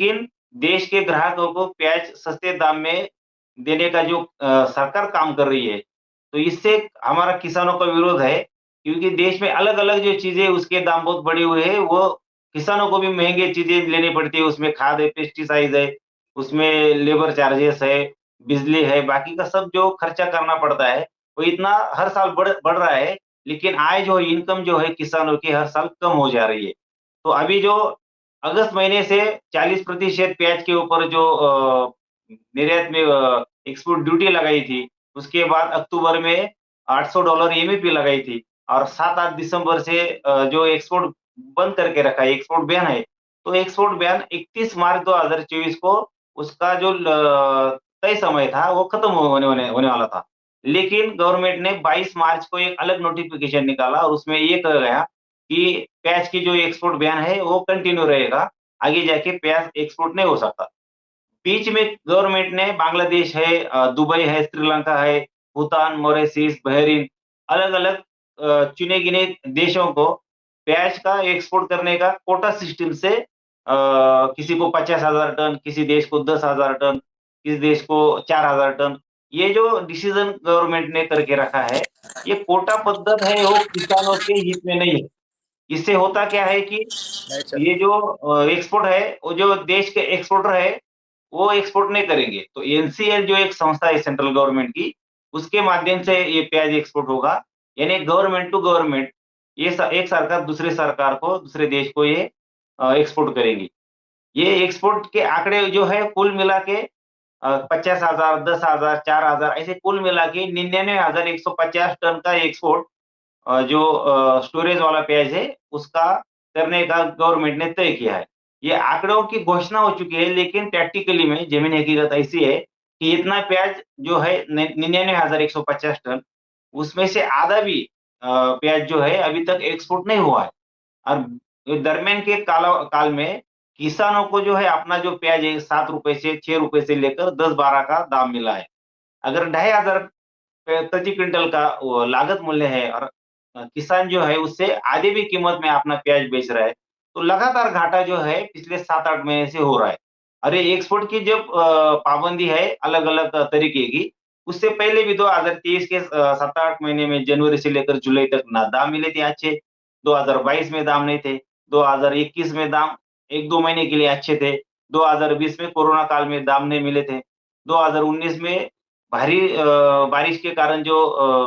लेकिन देश के ग्राहकों को प्याज सस्ते दाम में देने का जो सरकार काम कर रही है, तो इससे हमारा किसानों का विरोध है, क्योंकि देश में अलग-अलग जो चीज़ें उसके दाम बहुत बढ़े हुए हैं, वो किसानों को भी महँगी चीज़ें लेनी पड़ती है, उसमें खाद है, पेस्टिसाइड है, उसमें लेबर चार्जेस है, बिजली है, बाकी का सब जो खर्चा करना पड़ता है, वो इतना हर साल बढ़ बढ़ रहा है, लेकिन आय जो इनकम जो है किसानों की हर साल कम हो जा रही है। तो अभी जो अगस्त महीने से 40% प्याज के ऊपर जो निर्यात में एक्सपोर्ट ड्यूटी लगाई थी, उसके बाद अक्टूबर में $800 एमएपी लगाई थी और 7-8 दिसंबर से जो एक्सपोर्ट बंद करके रखा है, एक्सपोर्ट बैन है। तो एक्सपोर्ट बैन 31 मार्च 2024 को उसका जो तय समय था, वो खत्म होने होने होने वाला था। लेकिन गवर्नमेंट ने 22 मार्च को एक अलग नोटिफ़िकेशन निकाला और उसमें ये कहा गया कि प्याज की जो एक्सपोर्ट बैन है, वो कंटिन्यू रहेगा। आगे जाके प्याज एक्सपोर्ट नहीं हो सकता। बीच में गवर्नमेंट ने बांग्लादेश है, दुबई है, श्रीलंका है, भूटान, मॉरिशस, बहरीन अलग-अलग चुने-गिने देशों को प्याज का एक्सपोर्ट करने का कोटा सिस्टम से किसी को 50,000 टन, किसी देश को 10,000 टन, किसी देश को 4,000 टन, ये जो डिसीजन गवर्नमेंट ने करके रखा है, ये कोटा पद्धत है, वो किसानों के हित में नहीं है। इससे होता क्या है कि नहीं सर। ये जो एक्सपोर्ट है, वो जो देश के एक्सपोर्टर है, वो एक्सपोर्ट नहीं करेंगे। तो एनसीएल जो एक संस्था है सेंट्रल गवर्नमेंट की, उसके माध्यम से ये प्याज एक्सपोर्ट होगा। यानी गवर्नमेंट टू गवर्नमेंट, ये एक सरकार दूसरे सरकार को, दूसरे देश को ये एक्सपोर्ट करेगी। ये एक्सपोर्ट के आंकड़े जो है कुल मिला के 50,000, 10,000, 4,000 ऐसे कुल मिला के 99,150 टन का एक्सपोर्ट जो स्टोरेज वाला पेज है, उसका करने का गवर्नमेंट ने तय किया है। ये आंकड़ों की घोषणा हो चुकी है, लेकिन प्रैक्टिकली में ज़मीनी हकीकत ऐसी है कि इतना प्याज़ जो है नि 99,150 टन, उसमें से आधा भी प्याज़ जो है अभी तक एक्सपोर्ट नहीं हुआ है। और दरमियान के काल में किसानों को जो है अपना जो प्याज़ है ₹7 से ₹6 से लेकर 10-12 का दाम मिला है। अगर 2,500 प्रति क्विंटल का वो लागत मूल्य है और किसान जो है उससे आधे भी कीमत में अपना प्याज बेच रहा है, तो लगातार घाटा जो है पिछले 7-8 महीने से हो रहा है। और ये एक्सपोर्ट की जब पाबंदी है अलग-अलग तरीके की, उससे पहले भी 2023 के 7-8 महीने में जनवरी से लेकर जुलाई तक ना दाम मिले थे अच्छे, 2022 में दाम नहीं थे, 2021 में दाम 1-2 महीने के लिए अच्छे थे, 2020 में कोरोना काल में दाम नहीं मिले थे, 2019 में भारी बारिश के कारण जो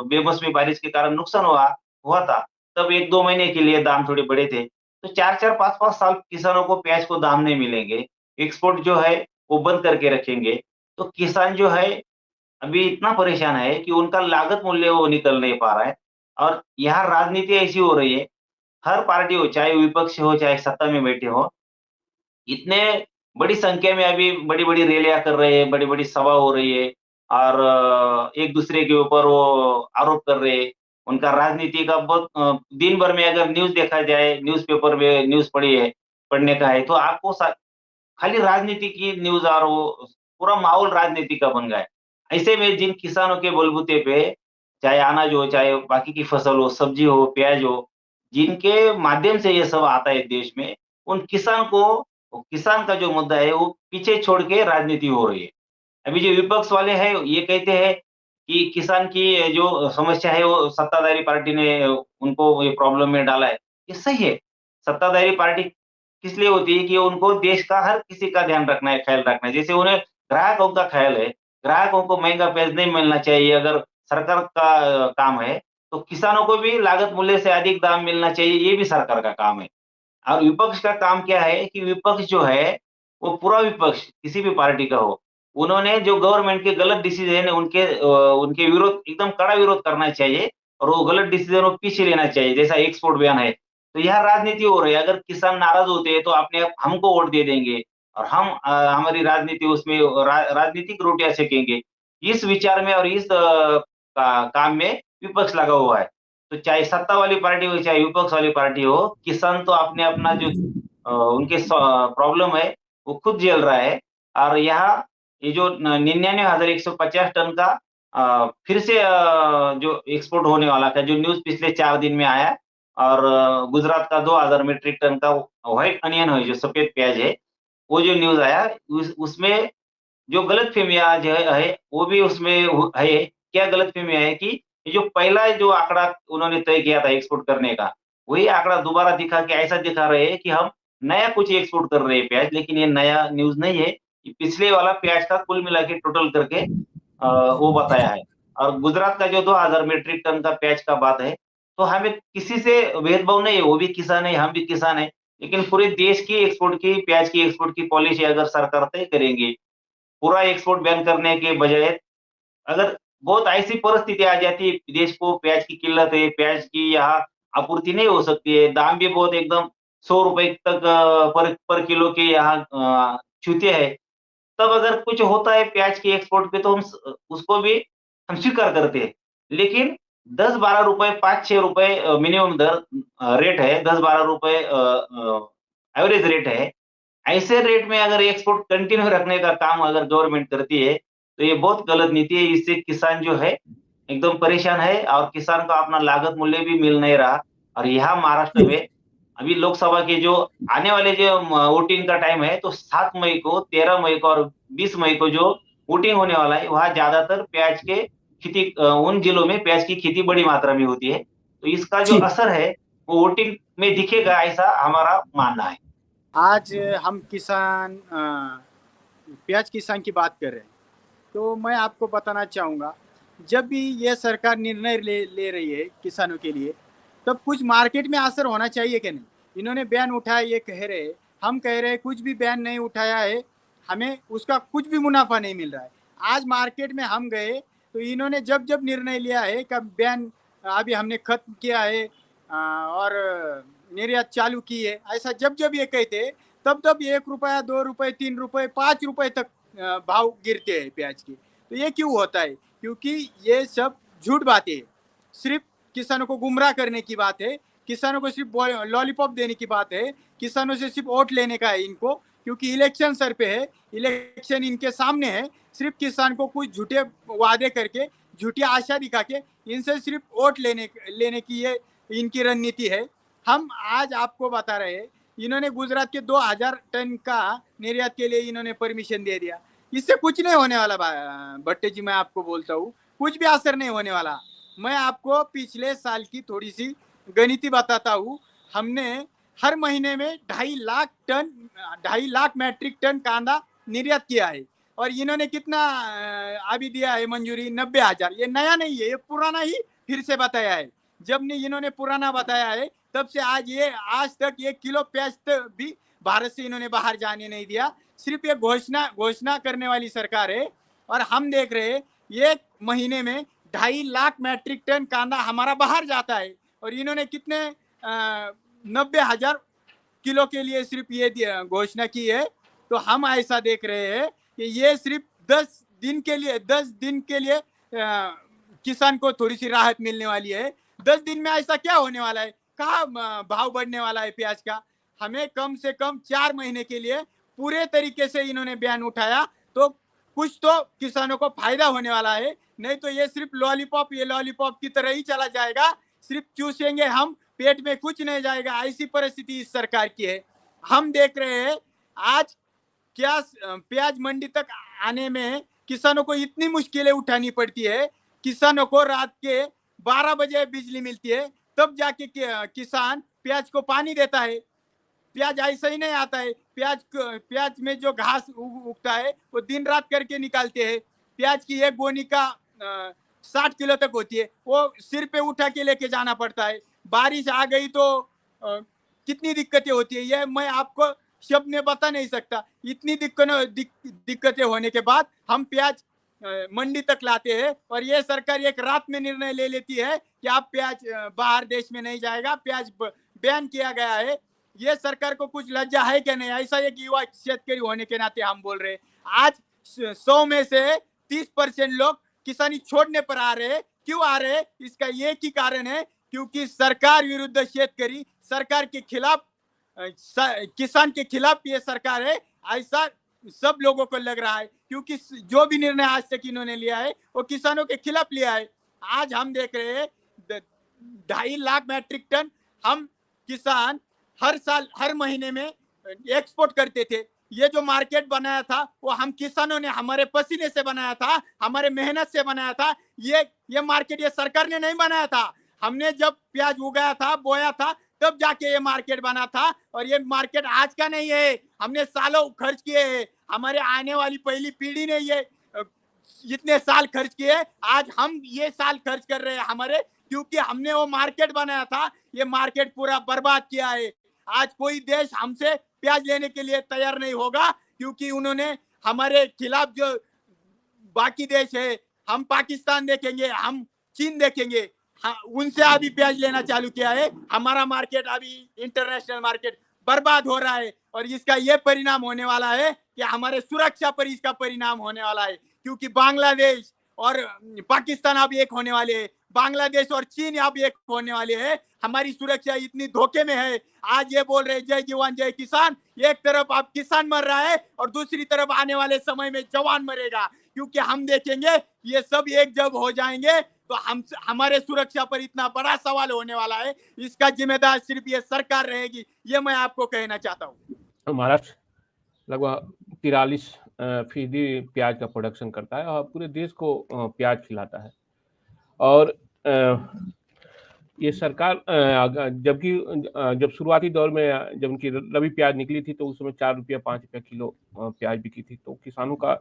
बेमौसमी बारिश के कारण नुकसान हुआ हुआ था, तब 1-2 महीने के लिए दाम थोड़े बढ़े थे। तो 4-4 5-5 साल किसानों को प्याज को दाम नहीं मिलेंगे, एक्सपोर्ट जो है वो बंद करके रखेंगे, तो किसान जो है अभी इतना परेशान है कि उनका लागत मूल्य वो निकल नहीं पा रहा है और यहाँ राजनीति ऐसी हो रही है, हर पार्टी हो, चाहे विपक्ष हो, चाहे सत्ता में बैठे हों, इतने बड़ी संख्या में अभी बड़ी-बड़ी रैलियाँ कर रहे हैं, बड़ी-बड़ी सभा हो रही है और एक-दूसरे के ऊपर वो आरोप कर रहे हैं। उनका राजनीति का बहुत दिन भर में अगर न्यूज़ देखा जाए, न्यूज़पेपर में न्यूज़ पढ़ने का है, तो आपको खाली राजनीति की न्यूज़ और वो पूरा माहौल राजनीति का बन गया है। ऐसे में जिन किसानों के बलबूते पे, चाहे अनाज हो, चाहे बाकी की फसल हो, सब्जी हो, प्याज़ हो, जिनके माध्यम से ये सब आता है देश में, उन किसान का जो मुद्दा है, वो पीछे छोड़ के राजनीति हो रही है। अभी जो विपक्ष वाले हैं, ये कहते हैं कि किसान की जो समस्या है, वो सत्ताधारी पार्टी ने उनको ये प्रॉब्लम में डाला है। ये सही है। सत्ताधारी पार्टी किस लिए होती है कि उनको देश का हर किसी का ध्यान रखना है, ख्याल रखना है। जैसे उन्हें ग्राहकों का ख्याल है, ग्राहकों को महँगा प्याज़ नहीं मिलना चाहिए अगर सरकार का काम है, तो किसानों को भी लागत मूल्य से अधिक दाम मिलना चाहिए, ये भी सरकार का काम है। और विपक्ष का काम क्या है कि विपक्ष जो है, वो पूरा विपक्ष किसी भी पार्टी का हो, उन्होंने जो गवर्नमेंट के गलत डिसीज़न है उनके विरोध एकदम कड़ा विरोध करना चाहिए और वो गलत डिसीज़न वो पीछे लेना चाहिए, जैसा एक्सपोर्ट बैन है। तो यहाँ राजनीति हो रही है, अगर किसान नाराज़ होते हैं तो अपने आप हमको वोट दे देंगे और हम हमारी राजनीति उसमें राजनीतिक रोटियाँ सेकेंगे। इस विचार में और इस काम में विपक्ष लगा हुआ है। तो चाहे सत्ता वाली पार्टी हो, चाहे विपक्ष वाली पार्टी हो, किसान तो अपने अपना जो उनके प्रॉब्लम है, वो खुद झेल रहा है और यहाँ ये जो 99,150 टन का फिर से जो एक्सपोर्ट होने वाला था, जो न्यूज़ पिछले 4 दिन में आया और गुजरात का 2,000 मीट्रिक टन का व्हाइट अनियन है, जो सफ़ेद प्याज है, वो जो न्यूज़ आया उसमें जो गलतफ़हमियाँ जो है वो भी उसमें है। क्या गलतफ़हमियाँ है कि ये जो पहला जो आंकड़ा उन्होंने तय किया था एक्सपोर्ट करने का, वही आंकड़ा दोबारा दिखा के ऐसा दिखा रहे हैं कि हम नया कुछ एक्सपोर्ट कर रहे हैं प्याज़, लेकिन ये नया न्यूज़ नहीं है। ये पिछले वाला प्याज़ का कुल मिला के टोटल करके वो बताया है। और गुजरात का जो 2000 मीट्रिक टन का प्याज़ का बात है, तो हमें किसी से भेदभाव नहीं है, वो भी किसान है, हम भी किसान हैं। लेकिन पूरे देश की एक्सपोर्ट की प्याज़ की एक्सपोर्ट की पॉलिसी अगर सरकार तय करेंगे, पूरा एक्सपोर्ट बैन करने के बजाय अगर बहुत ऐसी परिस्थिति आ जाती है, देश को प्याज की किल्लत है, प्याज की यहाँ आपूर्ति नहीं हो सकती है, दाम भी बहुत एकदम ₹100 तक पर पर किलो के यहाँ छूते हैं। तब अगर कुछ होता है प्याज की एक्सपोर्ट पे तो उसको भी हम स्वीकार करते हैं। लेकिन ₹10-12 ₹5-6 मिनिमम दर रेट है, ₹10-12 एवरेज रेट है। ऐसे रेट में अगर एक्सपोर्ट कंटिन्यू रखने का काम अगर गवर्नमेंट करती है, तो ये बहुत गलत नीति है। इससे किसान जो है, एकदम परेशान है और किसान को अपना लागत मूल्य भी मिल नहीं रहा। और यहाँ महाराष्ट्र में अभी लोकसभा के जो आने वाले जो वोटिंग का टाइम है, तो 7 मई को, 13 मई को और 20 मई को जो वोटिंग होने वाला है, वहाँ ज़्यादातर प्याज के खेती उन जिलों में प्याज की खेती बड़ी मात्रा में होती है। तो इसका जो जी। असर है, वो वोटिंग में दिखेगा, ऐसा हमारा मानना है। आज हम किसान प्याज किसान की बात कर रहे हैं, तो मैं आपको बताना चाहूँगा, जब भी ये सरकार निर्णय ले ले रही है किसानों के लिए, तब कुछ मार्केट में असर होना चाहिए कि नहीं? इन्होंने बयान उठाया ये कह रहे हैं, हम कह रहे हैं कुछ भी बयान नहीं उठाया है, हमें उसका कुछ भी मुनाफ़ा नहीं मिल रहा है। आज मार्केट में हम गए, तो इन्होंने जब-जब निर्णय लिया है कि बयान अभी हमने खत्म किया है और निर्यात चालू की है, ऐसा जब-जब ये कहते, तब-तब ₹1, ₹2, ₹3, ₹5 तक भाव गिरते हैं प्याज के। तो ये क्यों होता है? क्योंकि ये सब झूठ बातें हैं। सिर्फ किसानों को गुमराह करने की बात है, किसानों को सिर्फ लॉलीपॉप देने की बात है, किसानों से सिर्फ वोट लेने का है इनको, क्योंकि इलेक्शन सर पे है, इलेक्शन इनके सामने है। सिर्फ किसान को कुछ झूठे वादे करके, झूठी आशा दिखा के इनसे सिर्फ वोट लेने लेने की ये इनकी रणनीति है। हम आज आपको बता रहे हैं, इन्होंने गुजरात के 2000 टन का निर्यात के लिए इन्होंने परमिशन दे दिया। इससे कुछ नहीं होने वाला भट्टे जी, मैं आपको बोलता हूँ, कुछ भी असर नहीं होने वाला। मैं आपको पिछले साल की थोड़ी सी गणिती बताता हूँ। हमने हर महीने में 2.5 लाख मैट्रिक टन कांदा निर्यात किया है, और इन्होंने कितना अभी दिया है मंजूरी? 90,000। ये नया नहीं है, ये पुराना ही फिर से बताया है। जब ने इन्होंने पुराना बताया है, तब से आज तक 1 किलो प्याज भी भारत से इन्होंने बाहर जाने नहीं दिया। सिर्फ ये घोषणा घोषणा करने वाली सरकार है। और हम देख रहे हैं, एक महीने में 2.5 लाख मैट्रिक टन कांदा हमारा बाहर जाता है, और इन्होंने कितने 90,000 किलो के लिए सिर्फ ये घोषणा की है। तो हम ऐसा देख रहे हैं कि ये सिर्फ 10 दिन के लिए किसान को थोड़ी सी राहत मिलने वाली है। 10 दिन में ऐसा क्या होने वाला है? कहाँ भाव बढ़ने वाला है प्याज का? हमें कम से कम 4 महीने के लिए पूरे तरीके से इन्होंने बयान उठाया, तो कुछ तो किसानों को फायदा होने वाला है। नहीं तो ये सिर्फ लॉलीपॉप, ये लॉलीपॉप की तरह ही चला जाएगा। सिर्फ चूसेंगे हम, पेट में कुछ नहीं जाएगा। ऐसी परिस्थिति इस सरकार की है। हम देख रहे हैं आज क्या प्याज मंडी तक आने में किसानों को इतनी मुश्किलें उठानी पड़ती है। किसानों को रात के 12 बजे बिजली मिलती है, तब जाके किसान प्याज को पानी देता है। प्याज ऐसा ही नहीं आता है। प्याज में जो घास उगता है, वो दिन रात करके निकालते हैं। प्याज की एक गोनी का 60 किलो तक होती है, वो सिर पे उठा के लेके जाना पड़ता है। बारिश आ गई तो कितनी दिक्कतें होती है, ये मैं आपको शब्द में बता नहीं सकता। इतनी दिक्कतें होने के बाद हम प्याज मंडी तक लाते हैं, और ये सरकार एक रात में निर्णय ले लेती है कि आप प्याज बाहर देश में नहीं जाएगा, प्याज बैन किया गया है। ये सरकार को कुछ लज्जा है क्या नहीं? ऐसा एक युवा शेतकरी होने के नाते हम बोल रहे हैं। आज 100 में से 30% लोग किसानी छोड़ने पर आ रहे हैं। क्यों आ रहे हैं? इसका एक ही कारण है, क्योंकि सरकार विरुद्ध शेतकरी, सरकार के खिलाफ किसान के खिलाफ ये सरकार है, ऐसा सब लोगों को लग रहा है। क्योंकि जो भी निर्णय आज तक इन्होंने लिया है, वो किसानों के खिलाफ लिया है। आज हम देख रहे हैं 2.5 लाख मैट्रिक टन हम किसान हर साल, हर महीने में एक्सपोर्ट करते थे। ये जो मार्केट बनाया था वो हम किसानों ने हमारे पसीने से बनाया था, हमारे मेहनत से बनाया था। ये मार्केट ये सरकार ने नहीं बनाया था। हमने जब प्याज उगाया था, बोया था, तब जाके ये मार्केट बना था। और ये मार्केट आज का नहीं है, हमने सालों खर्च किए हैं। हमारे आने वाली पहली पीढ़ी ने ये इतने साल खर्च किए, आज हम ये साल खर्च कर रहे हैं हमारे, क्योंकि हमने वो मार्केट बनाया था। ये मार्केट पूरा बर्बाद किया है। आज कोई देश हमसे प्याज लेने के लिए तैयार नहीं होगा, क्योंकि उन्होंने हमारे खिलाफ जो बाकी देश है, हम पाकिस्तान देखेंगे, हम चीन देखेंगे, उनसे अभी प्याज लेना चालू किया है। हमारा मार्केट अभी इंटरनेशनल मार्केट बर्बाद हो रहा है। और इसका ये परिणाम होने वाला है कि हमारे सुरक्षा पर इसका परिणाम होने वाला है, क्योंकि बांग्लादेश और पाकिस्तान अब एक होने वाले हैं, बांग्लादेश और चीन अब एक होने वाले हैं। हमारी सुरक्षा इतनी धोखे में है। आज ये बोल रहे जय जवान जय किसान, एक तरफ अब किसान मर रहा है और दूसरी तरफ आने वाले समय में जवान मरेगा, क्योंकि हम देखेंगे ये सब एक जब हो जाएंगे तो हमारे सुरक्षा पर इतना बड़ा सवाल होने वाला है। इसका जिम्मेदार सिर्फ ये सरकार रहेगी, ये मैं आपको कहना चाहता हूँ। महाराष्ट्र लगभग 43% प्याज का प्रोडक्शन करता है और पूरे देश को प्याज खिलाता है। और ये सरकार जबकि जब शुरुआती दौर में जब उनकी रबी प्याज निकली थी तो उस समय 4 रुपया 5 रुपया किलो प्याज बिकी थी। तो किसानों का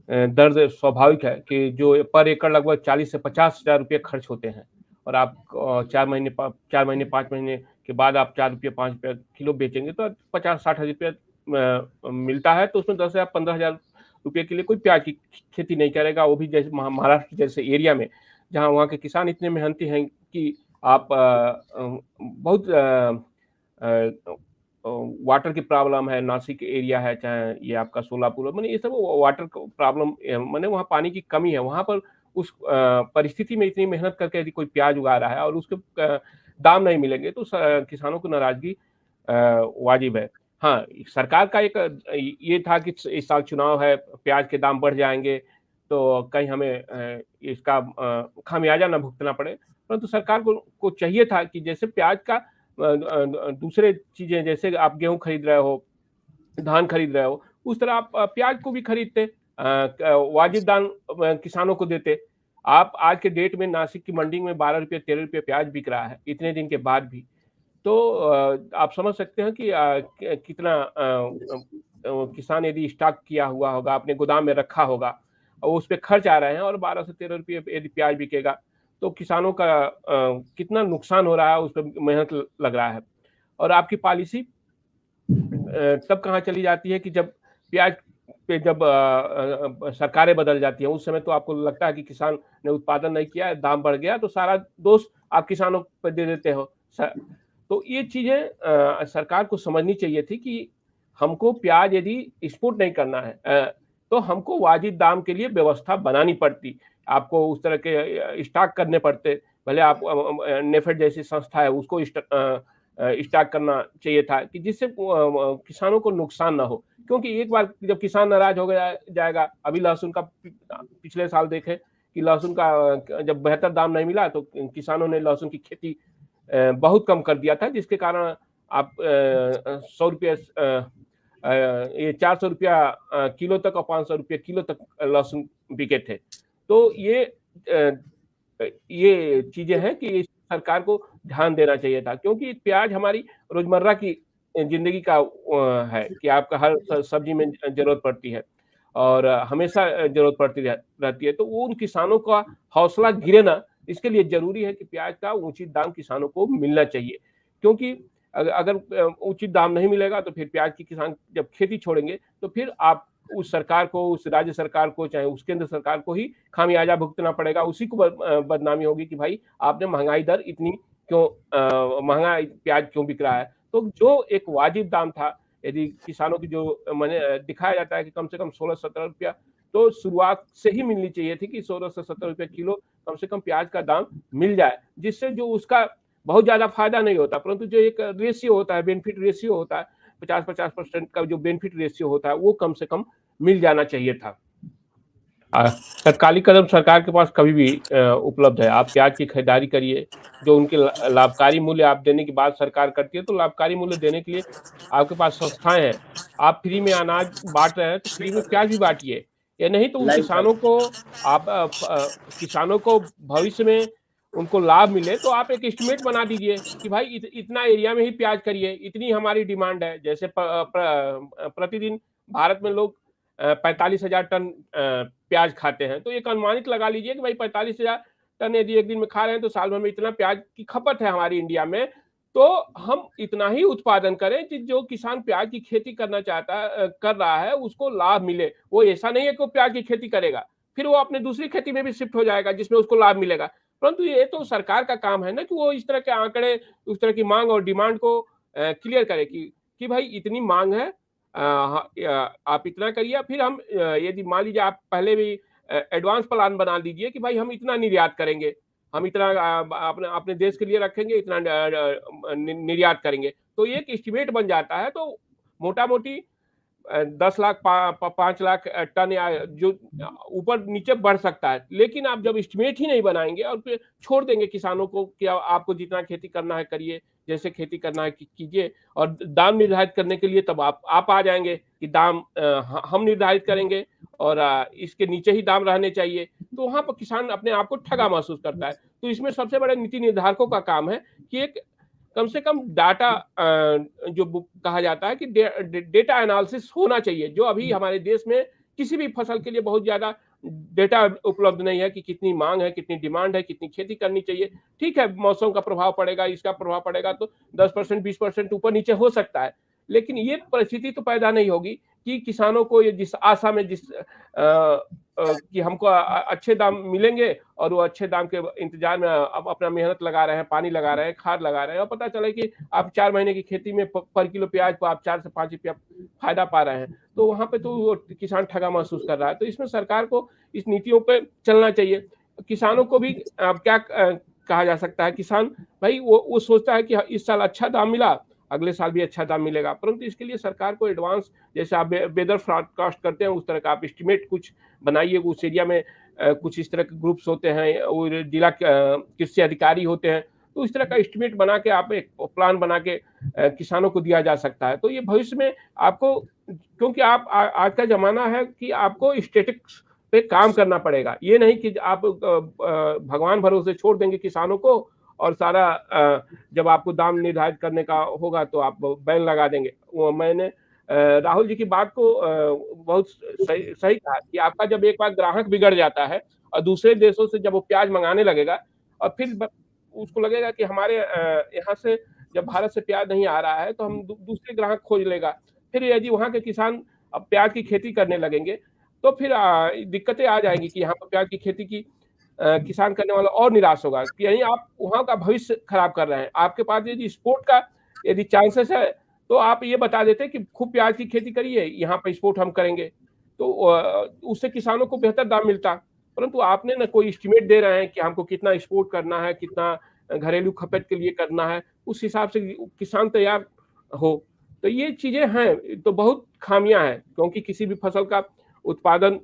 दर्द स्वाभाविक है कि जो पर एकड़ लगभग 40 से 50 हजार रुपये खर्च होते हैं और आप 4 महीने 5 महीने के बाद आप 4 रुपये 5 रुपया किलो बेचेंगे तो 50-60 हजार रुपया मिलता है। तो उसमें 10,000-15,000 रुपये के लिए कोई प्याज की खेती नहीं करेगा, वो भी जैसे महाराष्ट्र जैसे एरिया में जहाँ वहाँ के किसान इतने मेहनती हैं कि आप बहुत वाटर की प्रॉब्लम है, नासिक एरिया है, चाहे ये आपका सोलापुर, मैंने ये सब वाटर प्रॉब्लम, मैंने वहाँ पानी की कमी है। वहाँ पर उस परिस्थिति में इतनी मेहनत करके यदि कोई प्याज उगा रहा है और उसके दाम नहीं मिलेंगे तो किसानों को नाराजगी वाजिब है। हाँ, सरकार का एक ये था कि इस साल चुनाव है, प्याज के दाम बढ़ जाएंगे तो कहीं हमें इसका खामियाजा न भुगतना पड़े, परंतु सरकार को चाहिए था कि जैसे प्याज का दूसरे चीजें, जैसे आप गेहूं खरीद रहे हो, धान खरीद रहे हो, उस तरह आप प्याज को भी खरीदते, वाजिब दाम किसानों को देते। आप आज के डेट में नासिक की मंडी में 12 रुपये 13 रुपये प्याज बिक रहा है इतने दिन के बाद भी। तो आप समझ सकते हैं कि कितना किसान यदि स्टॉक किया हुआ होगा, अपने गोदाम में रखा होगा और उस पर खर्च आ रहे हैं और 12 से 13 रुपये यदि प्याज बिकेगा तो किसानों का कितना नुकसान हो रहा है, उस पर मेहनत लग रहा है। और आपकी पॉलिसी तब कहाँ चली जाती है कि जब प्याज पे जब सरकारें बदल जाती हैं, उस समय तो आपको लगता है कि किसान ने उत्पादन नहीं किया, दाम बढ़ गया तो सारा दोष आप किसानों पर दे देते हो। तो ये चीजें सरकार को समझनी चाहिए थी कि हमको प्याज यदि एक्सपोर्ट नहीं करना है तो हमको वाजिब दाम के लिए व्यवस्था बनानी पड़ती, आपको उस तरह के स्टॉक करने पड़ते। भले आप नेफेड जैसी संस्था है उसको स्टॉक करना चाहिए था कि जिससे किसानों को नुकसान ना हो, क्योंकि एक बार जब किसान नाराज हो जाएगा, अभी लहसुन का पिछले साल देखे कि लहसुन का जब बेहतर दाम नहीं मिला तो किसानों ने लहसुन की खेती बहुत कम कर दिया था, जिसके कारण आप 100 रुपये ये 400 रुपया किलो तक और 500 रुपये किलो तक लहसुन बिके थे। तो ये चीजें हैं कि सरकार को ध्यान देना चाहिए था, क्योंकि प्याज हमारी रोजमर्रा की जिंदगी का है कि आपका हर सब्जी में जरूरत पड़ती है और हमेशा जरूरत पड़ती रहती है। तो वो उन किसानों का हौसला गिरे ना, इसके लिए जरूरी है कि प्याज का उचित दाम किसानों को मिलना चाहिए, क्योंकि अगर उचित दाम नहीं मिलेगा तो फिर प्याज की किसान जब खेती छोड़ेंगे तो फिर आप उस सरकार को, उस राज्य सरकार को, चाहे उस केंद्र सरकार को ही खामियाजा भुगतना पड़ेगा, उसी को बदनामी होगी कि भाई आपने महंगाई दर इतनी क्यों, महंगा प्याज क्यों बिक रहा है। तो जो एक वाजिब दाम था, यदि किसानों की जो मैंने दिखाया जाता है कि कम से कम 16-17 रुपया तो शुरुआत से ही मिलनी चाहिए थी कि 16 से 17 रुपये किलो कम से कम प्याज का दाम मिल जाए, जिससे जो उसका बहुत ज्यादा फायदा नहीं होता, परंतु जो एक रेशियो होता है, बेनिफिट रेशियो होता है, 50-50% का जो बेनिफिट रेशियो होता है वो कम से कम मिल जाना चाहिए था। तत्कालिक कदम सरकार के पास कभी भी उपलब्ध है। आप प्याज की खरीदारी करिए, जो उनके लाभकारी मूल्य आप देने की बात सरकार करती है, तो लाभकारी मूल्य देने के लिए आपके पास संस्थाएं हैं। आप फ्री में अनाज बांट रहे हैं तो फ्री में प्याज भी बांटिए, या नहीं तो उन किसानों को आप किसानों को भविष्य में उनको लाभ मिले तो आप एक एस्टिमेट बना दीजिए कि भाई इतना एरिया में ही प्याज करिए, इतनी हमारी डिमांड है। जैसे प्रतिदिन भारत में लोग 45,000 टन प्याज खाते हैं, तो एक अनुमानित लगा लीजिए कि भाई 45,000 टन यदि एक दिन में खा रहे हैं तो साल भर में इतना प्याज की खपत है हमारी इंडिया में, तो हम इतना ही उत्पादन करें कि जो किसान प्याज की खेती करना कर रहा है उसको लाभ मिले। वो ऐसा नहीं है कि वो प्याज की खेती करेगा फिर वो अपने दूसरी खेती में भी शिफ्ट हो जाएगा जिसमें उसको लाभ मिलेगा, परंतु ये तो सरकार का काम है ना कि वो इस तरह के आंकड़े, उस तरह की मांग और डिमांड को क्लियर करे कि भाई इतनी मांग है, आप इतना करिए। फिर हम यदि मान लीजिए आप पहले भी एडवांस प्लान बना दीजिए कि भाई हम इतना निर्यात करेंगे, हम इतना अपने अपने देश के लिए रखेंगे, इतना निर्यात करेंगे, तो ये एक एस्टिमेट बन जाता है। तो मोटा मोटी 10 लाख 5 लाख टन या जो ऊपर नीचे बढ़ सकता है, लेकिन आप जब एस्टिमेट ही नहीं बनाएंगे और फिर छोड़ देंगे किसानों को कि आपको जितना खेती करना है करिए, जैसे खेती करना है कीजिए, और दाम निर्धारित करने के लिए तब आप आ जाएंगे कि दाम हम निर्धारित करेंगे और इसके नीचे ही दाम रहने चाहिए, तो वहां पर किसान अपने आप को ठगा महसूस करता है। तो इसमें सबसे बड़े नीति निर्धारकों का काम है कि एक कम से कम डाटा जो कहा जाता है कि डेटा एनालिसिस होना चाहिए, जो अभी हमारे देश में किसी भी फसल के लिए बहुत ज्यादा डेटा उपलब्ध नहीं है कि कितनी मांग है, कितनी डिमांड है, कितनी खेती करनी चाहिए। ठीक है, मौसम का प्रभाव पड़ेगा, इसका प्रभाव पड़ेगा, तो 10% 20% ऊपर नीचे हो सकता है, लेकिन ये परिस्थिति तो पैदा नहीं होगी कि किसानों को ये जिस आशा में कि हमको अच्छे दाम मिलेंगे और वो अच्छे दाम के इंतजार में अब अपना मेहनत लगा रहे हैं, पानी लगा रहे हैं, खाद लगा रहे हैं, और पता चले कि आप 4 महीने की खेती में पर किलो प्याज को आप 4 से 5 रुपया फायदा पा रहे हैं, तो वहां पे तो वो किसान ठगा महसूस कर रहा है। तो इसमें सरकार को इस नीतियों पे चलना चाहिए। किसानों को भी क्या कहा जा सकता है, किसान भाई वो सोचता है कि इस साल अच्छा दाम मिला, अगले साल भी अच्छा दाम मिलेगा, परंतु इसके लिए सरकार को एडवांस, जैसे आप वेदर फोरकास्ट करते हैं उस तरह का आप एस्टिमेट कुछ बनाइए। उस एरिया में कुछ इस तरह के ग्रुप्स होते हैं और जिला कृषि अधिकारी होते हैं, तो इस तरह का एस्टिमेट बना के आप एक प्लान बना के किसानों को दिया जा सकता है। तो ये भविष्य में आपको, क्योंकि आप आज का जमाना है कि आपको स्टेटिक्स पे काम करना पड़ेगा, ये नहीं कि आप भगवान भरोसे छोड़ देंगे किसानों को और सारा जब आपको दाम निर्धारित करने का होगा तो आप बैन लगा देंगे। वो मैंने राहुल जी की बात को बहुत सही कहा कि आपका जब एक बार ग्राहक बिगड़ जाता है और दूसरे देशों से जब वो प्याज मंगाने लगेगा और फिर उसको लगेगा कि हमारे यहाँ से जब भारत से प्याज नहीं आ रहा है तो हम दूसरे ग्राहक खोज लेगा। फिर यदि वहाँ के किसान अब प्याज की खेती करने लगेंगे तो फिर दिक्कतें आ जाएंगी कि यहाँ पर प्याज की खेती की किसान करने वाला और निराश होगा कि यही आप वहाँ का भविष्य खराब कर रहे हैं। आपके पास यदि स्पोर्ट का यदि चांसेस है तो आप ये बता देते कि खूब प्याज की खेती करिए, यहाँ पर स्पोर्ट हम करेंगे, तो उससे किसानों को बेहतर दाम मिलता। परंतु आपने ना कोई एस्टिमेट दे रहे हैं कि हमको कितना स्पोर्ट करना है, कितना घरेलू खपत के लिए करना है, उस हिसाब से किसान तैयार हो। तो ये चीजें हैं, तो बहुत खामियां हैं, क्योंकि किसी भी फसल का उत्पादन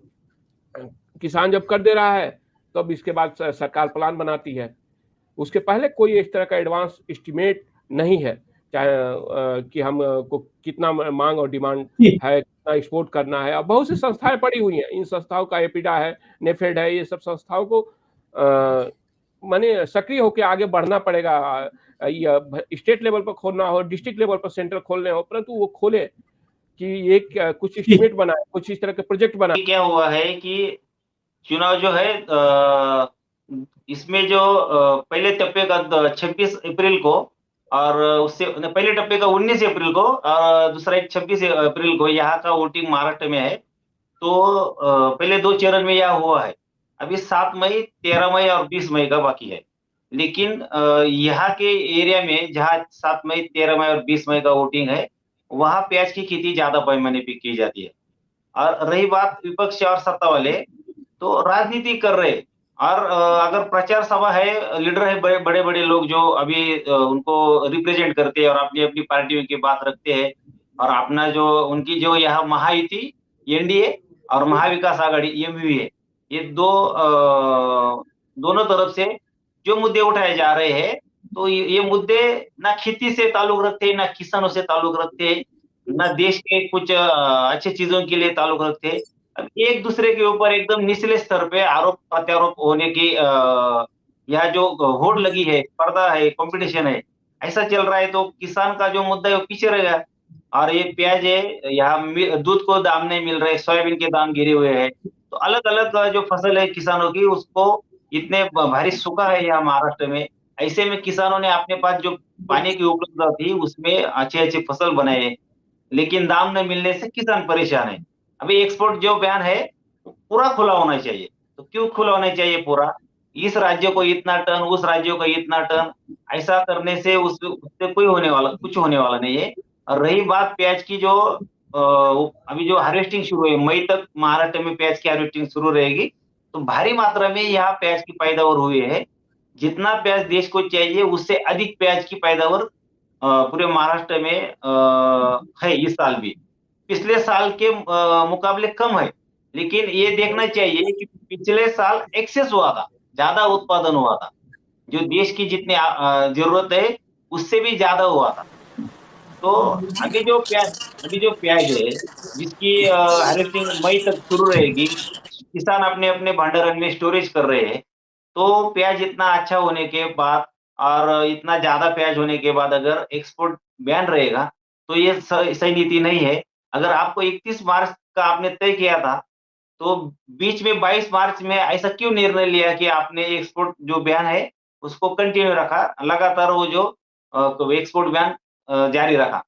किसान जब कर दे रहा है तब तो इसके बाद सरकार प्लान बनाती है, उसके पहले कोई इस तरह का एडवांस एस्टिमेट नहीं है, चाहे कि हमको कितना मांग और डिमांड है, कितना एक्सपोर्ट करना है। और बहुत सी संस्थाएं पड़ी हुई हैं, इन संस्थाओं का एपिडा है, नेफेड है, ये सब संस्थाओं को माने सक्रिय होकर आगे बढ़ना पड़ेगा। स्टेट लेवल पर खोलना हो, डिस्ट्रिक्ट लेवल पर सेंटर खोलने हो, परंतु वो खोले कि एक कुछ एस्टिमेट बनाए, कुछ इस तरह के प्रोजेक्ट बनाए। क्या हुआ है कि चुनाव जो है इसमें जो पहले टप्पे का 26 अप्रैल को और उससे पहले टप्पे का 19 अप्रैल को और दूसरा एक 26 अप्रैल को यहाँ का वोटिंग महाराष्ट्र में है। तो पहले 2 चरण में यह हुआ है। अभी 7 मई, 13 मई और 20 मई का बाकी है। लेकिन यहाँ के एरिया में जहाँ 7 मई, 13 मई और 20 मई का वोटिंग है, वहाँ प्याज की खेती ज्यादा पैमाने पे की जाती है। और रही बात विपक्ष और सत्ता वाले, तो राजनीति कर रहे और अगर प्रचार सभा है, लीडर है, बड़े बड़े लोग जो अभी उनको रिप्रेजेंट करते हैं और अपनी अपनी पार्टियों की बात रखते हैं और अपना जो उनकी जो यहाँ महायुति एनडीए और महाविकास आघाड़ी एमवी है, ये दोनों तरफ से जो मुद्दे उठाए जा रहे हैं, तो ये मुद्दे ना खेती से ताल्लुक रखते हैं, ना किसानों से ताल्लुक रखते हैं, ना देश के कुछ अच्छी चीजों के लिए ताल्लुक रखते हैं। अब एक दूसरे के ऊपर एकदम निचले स्तर पे आरोप प्रत्यारोप होने की यह जो होड़ लगी है, स्पर्धा है, कंपटीशन है, ऐसा चल रहा है, तो किसान का जो मुद्दा है वो पीछे रहेगा। और ये प्याज है, यहाँ दूध को दाम नहीं मिल रहे, सोयाबीन के दाम गिरे हुए हैं, तो अलग अलग जो फसल है किसानों की, उसको इतने भारी सूखा है यहाँ महाराष्ट्र में। ऐसे में किसानों ने अपने पास जो पानी की उपलब्धता थी उसमें अच्छे अच्छे फसल बनाए, लेकिन दाम न मिलने से किसान परेशान है। अभी एक्सपोर्ट जो बयान है वो पूरा खुला होना चाहिए। तो क्यों खुला होना चाहिए पूरा? इस राज्य को इतना टन, उस राज्य को इतना टन, ऐसा करने से उससे कोई कुछ होने वाला नहीं है। और रही बात प्याज की, जो अभी जो हार्वेस्टिंग शुरू है, मई तक महाराष्ट्र में प्याज की हार्वेस्टिंग शुरू रहेगी, तो भारी मात्रा में यहाँ प्याज की पैदावार हुई है। जितना प्याज देश को चाहिए उससे अधिक प्याज की पैदावार पूरे महाराष्ट्र में है इस साल भी। पिछले साल के मुकाबले कम है, लेकिन ये देखना चाहिए कि पिछले साल एक्सेस हुआ था, ज्यादा उत्पादन हुआ था, जो देश की जितनी जरूरत है उससे भी ज्यादा हुआ था। तो अभी जो प्याज है, जिसकी हार्वेस्टिंग मई तक शुरू रहेगी, किसान अपने अपने भंडारण में स्टोरेज कर रहे हैं, तो प्याज इतना अच्छा होने के बाद और इतना ज्यादा प्याज होने के बाद अगर एक्सपोर्ट बैन रहेगा, तो ये सही नीति नहीं है। अगर आपको 31 मार्च का आपने तय किया था, तो बीच में 22 मार्च में ऐसा क्यों निर्णय लिया कि आपने एक्सपोर्ट जो बैन है उसको कंटिन्यू रखा, लगातार वो जो एक्सपोर्ट बैन जारी रखा?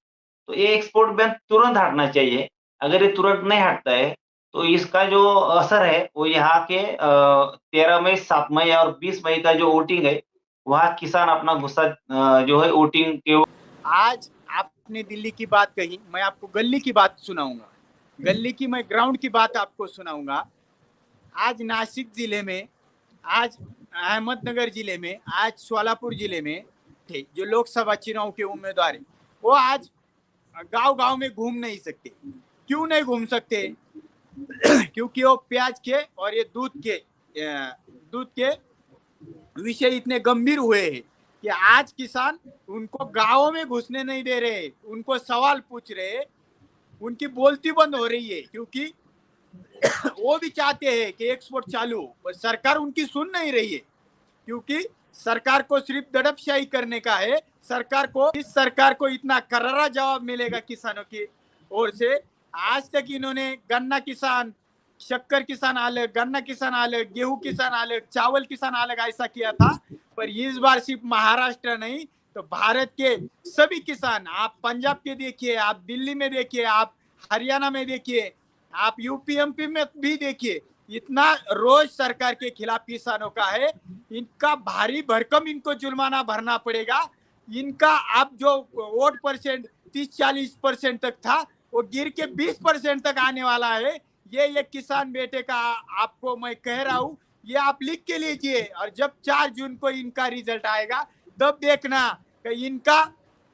तो ये एक्सपोर्ट बैन तुरंत हटना चाहिए। अगर ये तुरंत नहीं हटता है, तो इसका जो असर है वो यहाँ के 13 मई, 7 मई और 20 मई का जो वोटिंग है, वहाँ किसान अपना गुस्सा जो है वोटिंग के। आज आपने दिल्ली की बात कही, मैं आपको गली की बात सुनाऊंगा। गली की, मैं ग्राउंड की बात आपको सुनाऊंगा। आज नासिक जिले में, आज अहमदनगर जिले में, आज सोलापुर जिले में थे जो लोकसभा चुनाव के उम्मीदवार हैं, वो आज गांव-गांव में घूम नहीं सकते। क्यों नहीं घूम सकते? क्योंकि वो प्याज के और ये दूध के विषय इतने गंभीर हुए हैं कि आज किसान उनको गांवों में घुसने नहीं दे रहे, उनको सवाल पूछ रहे, उनकी बोलती बंद हो रही है, क्योंकि वो भी चाहते हैं कि एक्सपोर्ट चालू हो, पर सरकार उनकी सुन नहीं रही है, क्योंकि सरकार को सिर्फ दड़पशाही करने का है। इस सरकार को इतना करारा जवाब मिलेगा किसानों की ओर से। आज तक इन्होंने गन्ना किसान, शक्कर किसान अलग, गन्ना किसान अलग, गेहूं किसान अलग, चावल किसान अलग ऐसा किया था, पर इस बार सिर्फ महाराष्ट्र नहीं तो भारत के सभी किसान, आप पंजाब के देखिए, आप दिल्ली में देखिए, आप हरियाणा में देखिए, आप यूपी एमपी में भी देखिए, इतना रोज सरकार के खिलाफ किसानों का है। इनका भारी भरकम इनको जुर्माना भरना पड़ेगा। इनका आप जो वोट परसेंट 30-40% तक था, वो गिर के 20% तक आने वाला है। ये किसान बेटे का आपको मैं कह रहा हूँ, ये आप लिख के लीजिए, और जब 4 जून को इनका रिजल्ट आएगा तब देखना कि इनका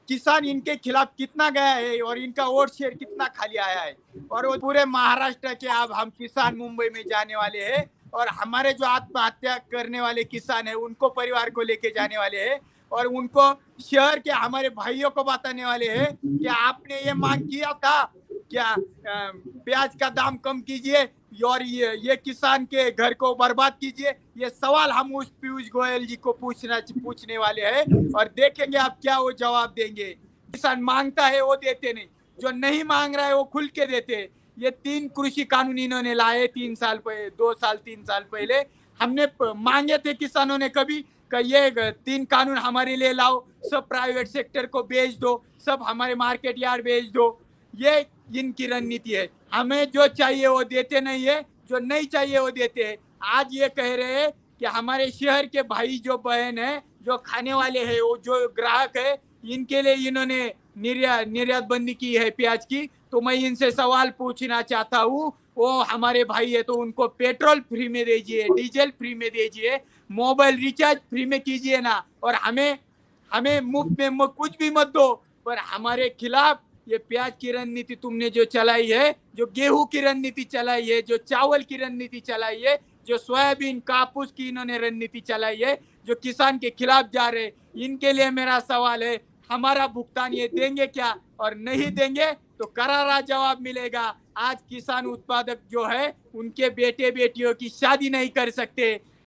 किसान इनके खिलाफ कितना गया है और इनका वोट शेयर कितना खाली आया है। और वो पूरे महाराष्ट्र के अब हम किसान मुंबई में जाने वाले हैं, और हमारे जो आत्महत्या करने वाले किसान है उनको परिवार को लेके जाने वाले हैं, और उनको शहर के हमारे भाइयों को बताने वाले हैं कि आपने ये मांग किया था क्या, प्याज का दाम कम कीजिए और ये किसान के घर को बर्बाद कीजिए। ये सवाल हम उस पीयूष गोयल जी को पूछने वाले हैं, और देखेंगे आप क्या वो जवाब देंगे। किसान मांगता है वो देते नहीं, जो नहीं मांग रहा है वो खुल के देते। ये 3 कृषि कानून इन्होंने लाए 3 साल पहले, 2 साल 3 साल पहले हमने मांगे थे किसानों ने कभी कि ये 3 कानून हमारे लिए लाओ, सब प्राइवेट सेक्टर को बेच दो, सब हमारे मार्केट यार्ड बेच दो। ये इनकी रणनीति है, हमें जो चाहिए वो देते नहीं है, जो नहीं चाहिए वो देते हैं। आज ये कह रहे हैं कि हमारे शहर के भाई जो बहन है, जो खाने वाले हैं, वो जो ग्राहक है, इनके लिए इन्होंने निर्यात बंदी की है प्याज की। तो मैं इनसे सवाल पूछना चाहता हूँ, वो हमारे भाई है तो उनको पेट्रोल फ्री में दीजिए, डीजल फ्री में दीजिए, मोबाइल रिचार्ज फ्री में कीजिए ना, और हमें मुफ्त में कुछ भी मत दो। पर हमारे खिलाफ ये प्याज की रणनीति तुमने जो चलाई है, जो गेहूं की रणनीति चलाई है, जो चावल की रणनीति चलाई है, जो सोयाबीन कापूस की इन्होंने रणनीति चलाई है, जो किसान के खिलाफ जा रहे, इनके लिए मेरा सवाल है, हमारा भुगतान ये देंगे क्या? और नहीं देंगे तो करारा जवाब मिलेगा। आज किसान उत्पादक जो है उनके बेटे बेटियों की शादी नहीं कर सकते,